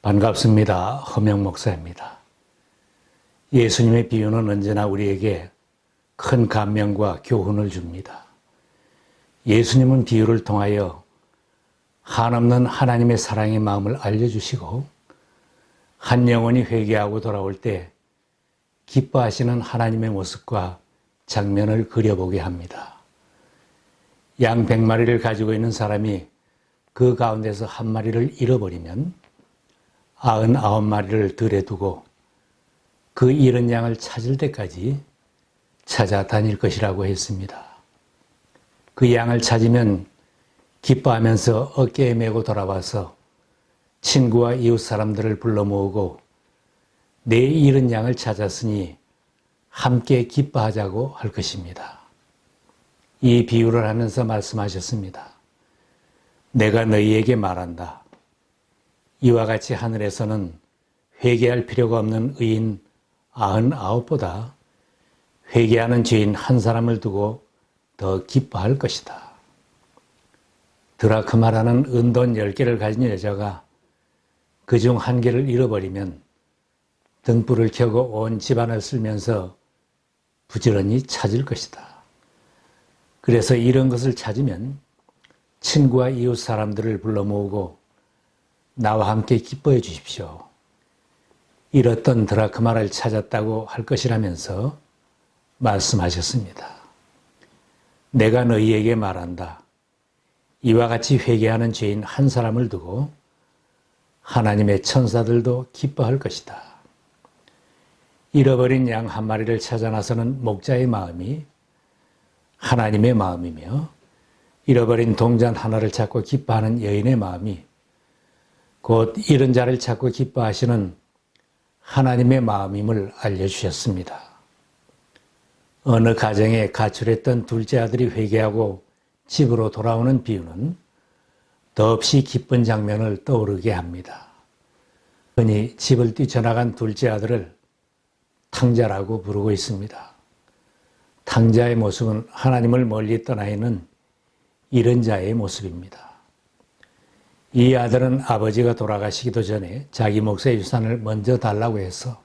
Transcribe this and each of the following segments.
반갑습니다. 허명 목사입니다. 예수님의 비유는 언제나 우리에게 큰 감명과 교훈을 줍니다. 예수님은 비유를 통하여 한없는 하나님의 사랑의 마음을 알려주시고 한 영혼이 회개하고 돌아올 때 기뻐하시는 하나님의 모습과 장면을 그려보게 합니다. 양 100마리를 가지고 있는 사람이 그 가운데서 한 마리를 잃어버리면 99마리를 들에 두고 그 잃은 양을 찾을 때까지 찾아다닐 것이라고 했습니다. 그 양을 찾으면 기뻐하면서 어깨에 메고 돌아와서 친구와 이웃 사람들을 불러 모으고 내 잃은 양을 찾았으니 함께 기뻐하자고 할 것입니다. 이 비유를 하면서 말씀하셨습니다. 내가 너희에게 말한다. 이와 같이 하늘에서는 회개할 필요가 없는 의인 99보다 회개하는 죄인 한 사람을 두고 더 기뻐할 것이다. 드라크마라는 은돈 10개를 가진 여자가 그중 1개를 잃어버리면 등불을 켜고 온 집안을 쓸면서 부지런히 찾을 것이다. 그래서 이런 것을 찾으면 친구와 이웃 사람들을 불러 모으고 나와 함께 기뻐해 주십시오. 잃었던 드라크마를 찾았다고 할 것이라면서 말씀하셨습니다. 내가 너희에게 말한다. 이와 같이 회개하는 죄인 한 사람을 두고 하나님의 천사들도 기뻐할 것이다. 잃어버린 양 한 마리를 찾아 나서는 목자의 마음이 하나님의 마음이며 잃어버린 동전 하나를 찾고 기뻐하는 여인의 마음이 곧 잃은 자를 찾고 기뻐하시는 하나님의 마음임을 알려주셨습니다. 어느 가정에 가출했던 둘째 아들이 회개하고 집으로 돌아오는 비유는 더없이 기쁜 장면을 떠오르게 합니다. 흔히 집을 뛰쳐나간 둘째 아들을 탕자라고 부르고 있습니다. 탕자의 모습은 하나님을 멀리 떠나 있는 잃은 자의 모습입니다. 이 아들은 아버지가 돌아가시기도 전에 자기 몫의 유산을 먼저 달라고 해서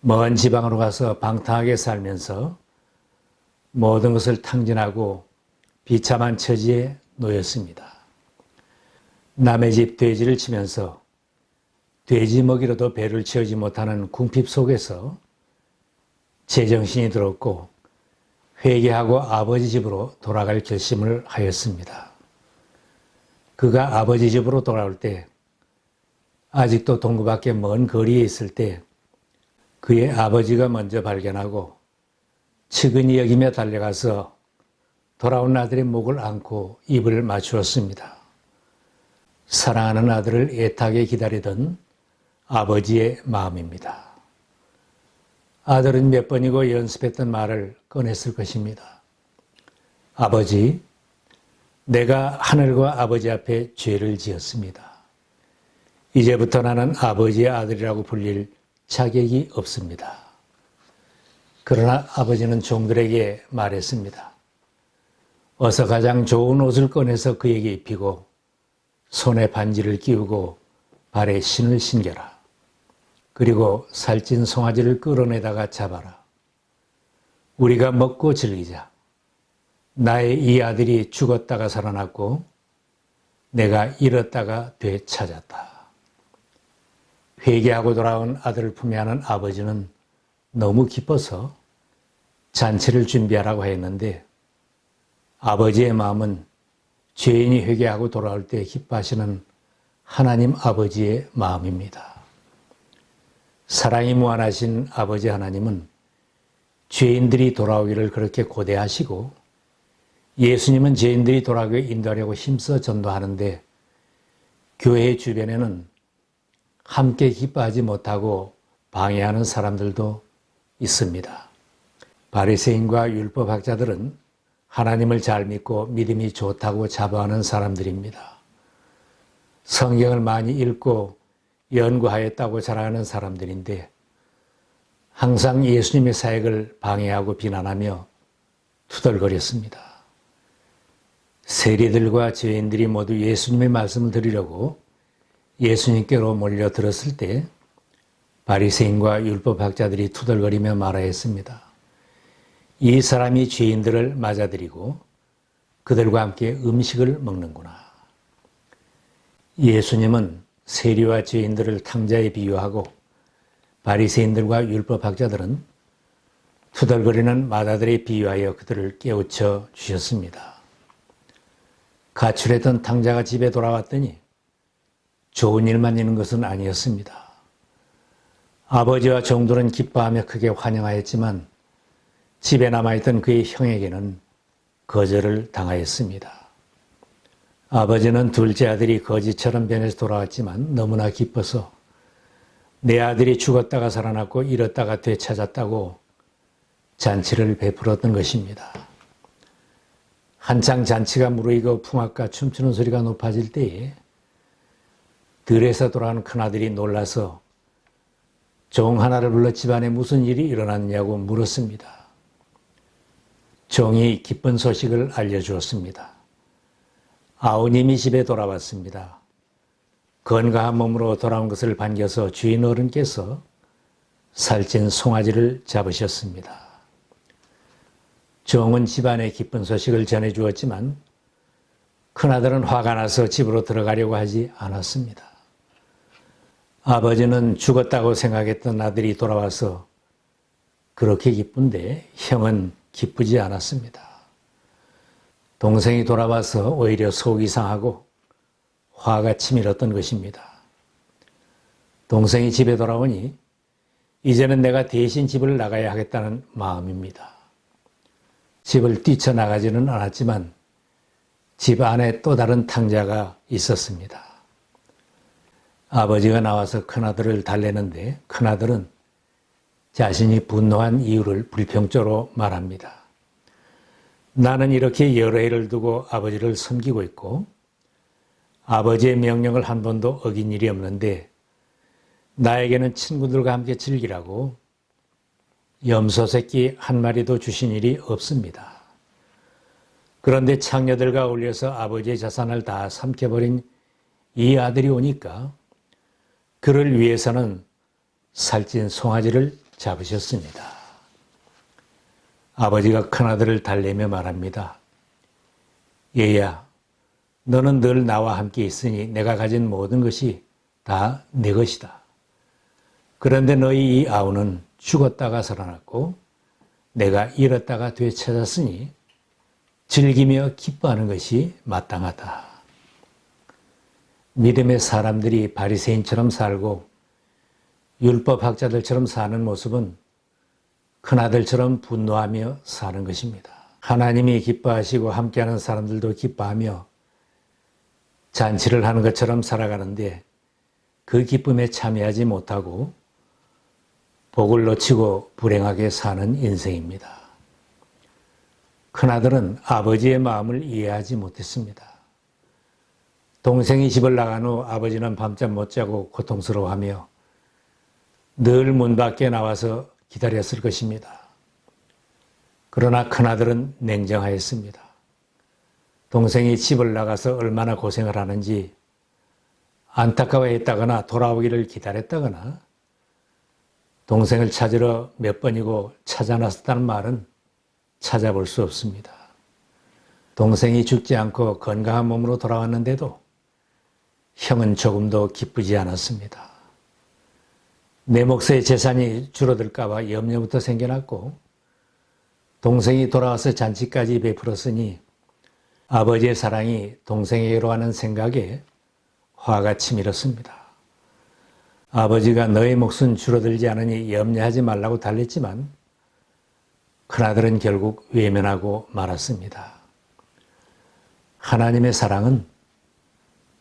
먼 지방으로 가서 방탕하게 살면서 모든 것을 탕진하고 비참한 처지에 놓였습니다. 남의 집 돼지를 치면서 돼지 먹이로도 배를 채우지 못하는 궁핍 속에서 제정신이 들었고 회개하고 아버지 집으로 돌아갈 결심을 하였습니다. 그가 아버지 집으로 돌아올 때 아직도 동구밖에 먼 거리에 있을 때 그의 아버지가 먼저 발견하고 측은히 여기며 달려가서 돌아온 아들의 목을 안고 입을 맞추었습니다. 사랑하는 아들을 애타게 기다리던 아버지의 마음입니다. 아들은 몇 번이고 연습했던 말을 꺼냈을 것입니다. 아버지, 내가 하늘과 아버지 앞에 죄를 지었습니다. 이제부터 나는 아버지의 아들이라고 불릴 자격이 없습니다. 그러나 아버지는 종들에게 말했습니다. 어서 가장 좋은 옷을 꺼내서 그에게 입히고 손에 반지를 끼우고 발에 신을 신겨라. 그리고 살찐 송아지를 끌어내다가 잡아라. 우리가 먹고 즐기자. 나의 이 아들이 죽었다가 살아났고 내가 잃었다가 되찾았다. 회개하고 돌아온 아들을 품에 안은 아버지는 너무 기뻐서 잔치를 준비하라고 했는데 아버지의 마음은 죄인이 회개하고 돌아올 때 기뻐하시는 하나님 아버지의 마음입니다. 사랑이 무한하신 아버지 하나님은 죄인들이 돌아오기를 그렇게 고대하시고 예수님은 죄인들이 돌아오게 인도하려고 힘써 전도하는데 교회 주변에는 함께 기뻐하지 못하고 방해하는 사람들도 있습니다. 바리새인과 율법학자들은 하나님을 잘 믿고 믿음이 좋다고 자부하는 사람들입니다. 성경을 많이 읽고 연구하였다고 자랑하는 사람들인데 항상 예수님의 사역을 방해하고 비난하며 투덜거렸습니다. 세리들과 죄인들이 모두 예수님의 말씀을 들으려고 예수님께로 몰려들었을 때 바리새인과 율법학자들이 투덜거리며 말하였습니다. 이 사람이 죄인들을 맞아들이고 그들과 함께 음식을 먹는구나. 예수님은 세리와 죄인들을 탕자에 비유하고 바리새인들과 율법학자들은 투덜거리는 마다들에 비유하여 그들을 깨우쳐 주셨습니다. 가출했던 탕자가 집에 돌아왔더니 좋은 일만 있는 것은 아니었습니다. 아버지와 종들은 기뻐하며 크게 환영하였지만 집에 남아있던 그의 형에게는 거절을 당하였습니다. 아버지는 둘째 아들이 거지처럼 변해서 돌아왔지만 너무나 기뻐서 내 아들이 죽었다가 살아났고 잃었다가 되찾았다고 잔치를 베풀었던 것입니다. 한창 잔치가 무르익어 풍악과 춤추는 소리가 높아질 때에 들에서 돌아온 큰아들이 놀라서 종 하나를 불러 집안에 무슨 일이 일어났냐고 물었습니다. 종이 기쁜 소식을 알려주었습니다. 아우님이 집에 돌아왔습니다. 건강한 몸으로 돌아온 것을 반겨서 주인 어른께서 살찐 송아지를 잡으셨습니다. 종은 집안에 기쁜 소식을 전해주었지만 큰아들은 화가 나서 집으로 들어가려고 하지 않았습니다. 아버지는 죽었다고 생각했던 아들이 돌아와서 그렇게 기쁜데 형은 기쁘지 않았습니다. 동생이 돌아와서 오히려 속이 상하고 화가 치밀었던 것입니다. 동생이 집에 돌아오니 이제는 내가 대신 집을 나가야 하겠다는 마음입니다. 집을 뛰쳐나가지는 않았지만 집 안에 또 다른 탕자가 있었습니다. 아버지가 나와서 큰아들을 달래는데 큰아들은 자신이 분노한 이유를 불평조로 말합니다. 나는 이렇게 여러 해를 두고 아버지를 섬기고 있고 아버지의 명령을 한 번도 어긴 일이 없는데 나에게는 친구들과 함께 즐기라고 염소 새끼 한 마리도 주신 일이 없습니다. 그런데 창녀들과 어울려서 아버지의 자산을 다 삼켜버린 이 아들이 오니까 그를 위해서는 살찐 송아지를 잡으셨습니다. 아버지가 큰아들을 달래며 말합니다. 얘야, 너는 늘 나와 함께 있으니 내가 가진 모든 것이 다 내 것이다. 그런데 너희 이 아우는 죽었다가 살아났고 내가 잃었다가 되찾았으니 즐기며 기뻐하는 것이 마땅하다. 믿음의 사람들이 바리새인처럼 살고 율법학자들처럼 사는 모습은 큰아들처럼 분노하며 사는 것입니다. 하나님이 기뻐하시고 함께하는 사람들도 기뻐하며 잔치를 하는 것처럼 살아가는데 그 기쁨에 참여하지 못하고 복을 놓치고 불행하게 사는 인생입니다. 큰아들은 아버지의 마음을 이해하지 못했습니다. 동생이 집을 나간 후 아버지는 밤잠 못 자고 고통스러워하며 늘 문 밖에 나와서 기다렸을 것입니다. 그러나 큰아들은 냉정하였습니다. 동생이 집을 나가서 얼마나 고생을 하는지 안타까워했다거나 돌아오기를 기다렸다거나 동생을 찾으러 몇 번이고 찾아 나섰다는 말은 찾아볼 수 없습니다. 동생이 죽지 않고 건강한 몸으로 돌아왔는데도 형은 조금도 기쁘지 않았습니다. 내 몫의 재산이 줄어들까 봐 염려부터 생겨났고 동생이 돌아와서 잔치까지 베풀었으니 아버지의 사랑이 동생에게로 하는 생각에 화가 치밀었습니다. 아버지가 너의 몫은 줄어들지 않으니 염려하지 말라고 달랬지만 큰아들은 결국 외면하고 말았습니다. 하나님의 사랑은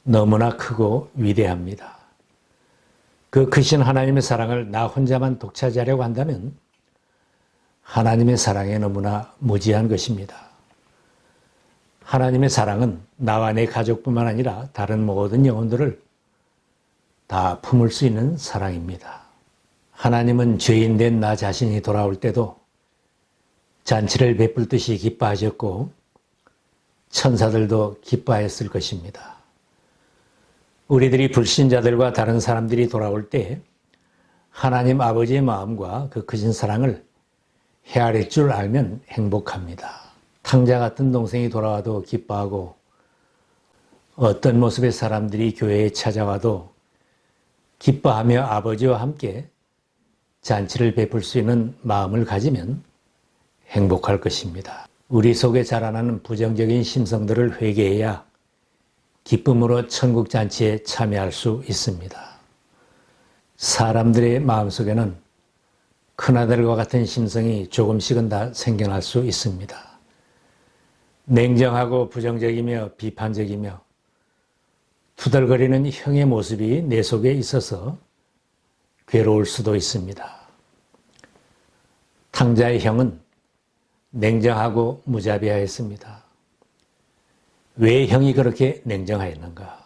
너무나 크고 위대합니다. 그 크신 하나님의 사랑을 나 혼자만 독차지하려고 한다면 하나님의 사랑에 너무나 무지한 것입니다. 하나님의 사랑은 나와 내 가족뿐만 아니라 다른 모든 영혼들을 다 품을 수 있는 사랑입니다. 하나님은 죄인된 나 자신이 돌아올 때도 잔치를 베풀듯이 기뻐하셨고 천사들도 기뻐하였을 것입니다. 우리들이 불신자들과 다른 사람들이 돌아올 때 하나님 아버지의 마음과 그 크신 사랑을 헤아릴 줄 알면 행복합니다. 탕자 같은 동생이 돌아와도 기뻐하고 어떤 모습의 사람들이 교회에 찾아와도 기뻐하며 아버지와 함께 잔치를 베풀 수 있는 마음을 가지면 행복할 것입니다. 우리 속에 자라나는 부정적인 심성들을 회개해야 기쁨으로 천국 잔치에 참여할 수 있습니다. 사람들의 마음속에는 큰아들과 같은 심성이 조금씩은 다 생겨날 수 있습니다. 냉정하고 부정적이며 비판적이며 투덜거리는 형의 모습이 내 속에 있어서 괴로울 수도 있습니다. 탕자의 형은 냉정하고 무자비하였습니다. 왜 형이 그렇게 냉정하였는가?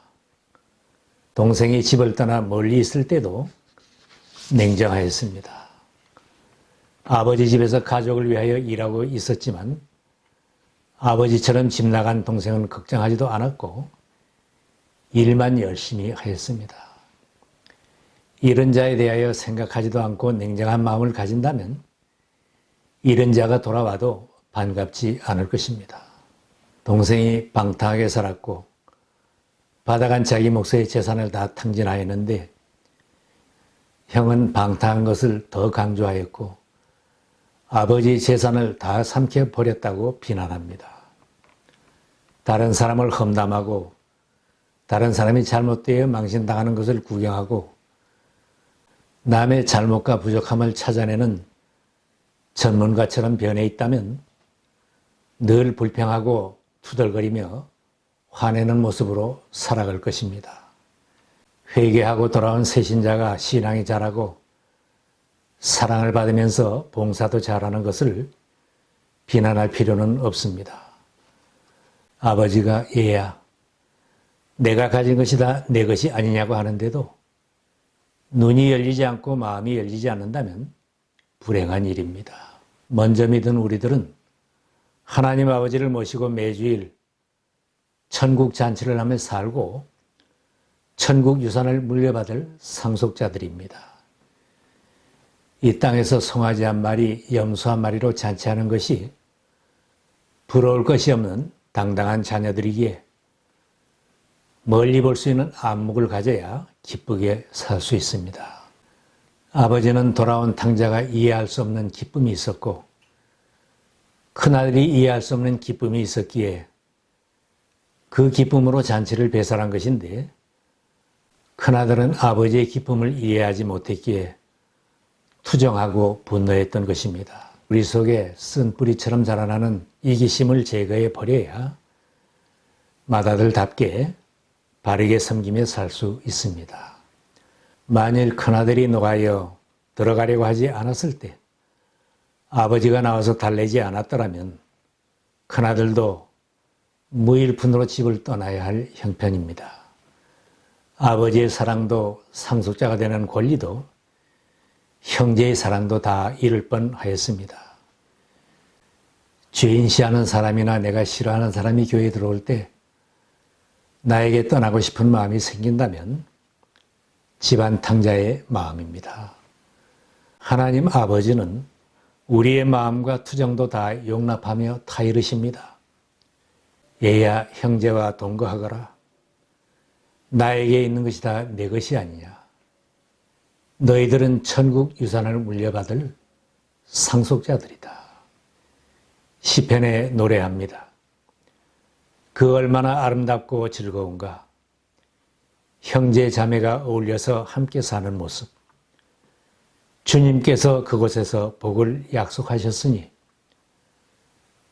동생이 집을 떠나 멀리 있을 때도 냉정하였습니다. 아버지 집에서 가족을 위하여 일하고 있었지만 아버지처럼 집 나간 동생은 걱정하지도 않았고 일만 열심히 하였습니다. 이런 자에 대하여 생각하지도 않고 냉정한 마음을 가진다면 이런 자가 돌아와도 반갑지 않을 것입니다. 동생이 방탕하게 살았고 받아간 자기 몫의 재산을 다 탕진하였는데 형은 방탕한 것을 더 강조하였고 아버지 재산을 다 삼켜버렸다고 비난합니다. 다른 사람을 험담하고 다른 사람이 잘못되어 망신당하는 것을 구경하고 남의 잘못과 부족함을 찾아내는 전문가처럼 변해 있다면 늘 불평하고 투덜거리며 화내는 모습으로 살아갈 것입니다. 회개하고 돌아온 새신자가 신앙이 자라고 사랑을 받으면서 봉사도 잘하는 것을 비난할 필요는 없습니다. 아버지가 얘야, 내가 가진 것이 다 내 것이 아니냐고 하는데도 눈이 열리지 않고 마음이 열리지 않는다면 불행한 일입니다. 먼저 믿은 우리들은 하나님 아버지를 모시고 매주일 천국 잔치를 하며 살고 천국 유산을 물려받을 상속자들입니다. 이 땅에서 송아지 한 마리, 염소 한 마리로 잔치하는 것이 부러울 것이 없는 당당한 자녀들이기에 멀리 볼 수 있는 안목을 가져야 기쁘게 살 수 있습니다. 아버지는 돌아온 탕자가 이해할 수 없는 기쁨이 있었고 큰아들이 이해할 수 없는 기쁨이 있었기에 그 기쁨으로 잔치를 배설한 것인데 큰아들은 아버지의 기쁨을 이해하지 못했기에 투정하고 분노했던 것입니다. 우리 속에 쓴 뿌리처럼 자라나는 이기심을 제거해 버려야 맏아들답게 바르게 섬기며 살 수 있습니다. 만일 큰아들이 노가여 들어가려고 하지 않았을 때 아버지가 나와서 달래지 않았더라면 큰아들도 무일푼으로 집을 떠나야 할 형편입니다. 아버지의 사랑도 상속자가 되는 권리도 형제의 사랑도 다 잃을 뻔하였습니다. 죄인시하는 사람이나 내가 싫어하는 사람이 교회에 들어올 때 나에게 떠나고 싶은 마음이 생긴다면 집안 탕자의 마음입니다. 하나님 아버지는 우리의 마음과 투정도 다 용납하며 타이르십니다. 얘야 형제와 동거하거라. 나에게 있는 것이 다 내 것이 아니냐. 너희들은 천국 유산을 물려받을 상속자들이다. 시편에 노래합니다. 그 얼마나 아름답고 즐거운가. 형제 자매가 어울려서 함께 사는 모습. 주님께서 그곳에서 복을 약속하셨으니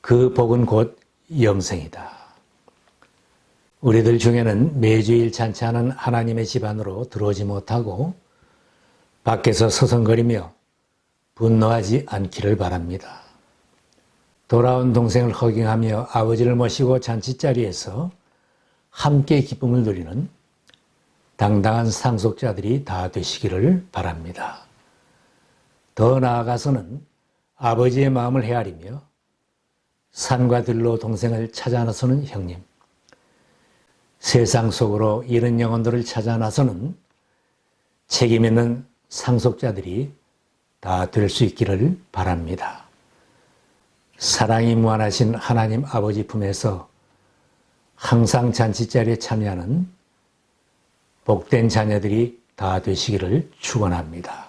그 복은 곧 영생이다. 우리들 중에는 매주일 잔치하는 하나님의 집안으로 들어오지 못하고 밖에서 서성거리며 분노하지 않기를 바랍니다. 돌아온 동생을 허경하며 아버지를 모시고 잔치자리에서 함께 기쁨을 누리는 당당한 상속자들이 다 되시기를 바랍니다. 더 나아가서는 아버지의 마음을 헤아리며 산과 들로 동생을 찾아 나서는 형님, 세상 속으로 이런 영혼들을 찾아 나서는 책임 있는 상속자들이 다 될 수 있기를 바랍니다. 사랑이 무한하신 하나님 아버지 품에서 항상 잔치자리에 참여하는 복된 자녀들이 다 되시기를 축원합니다.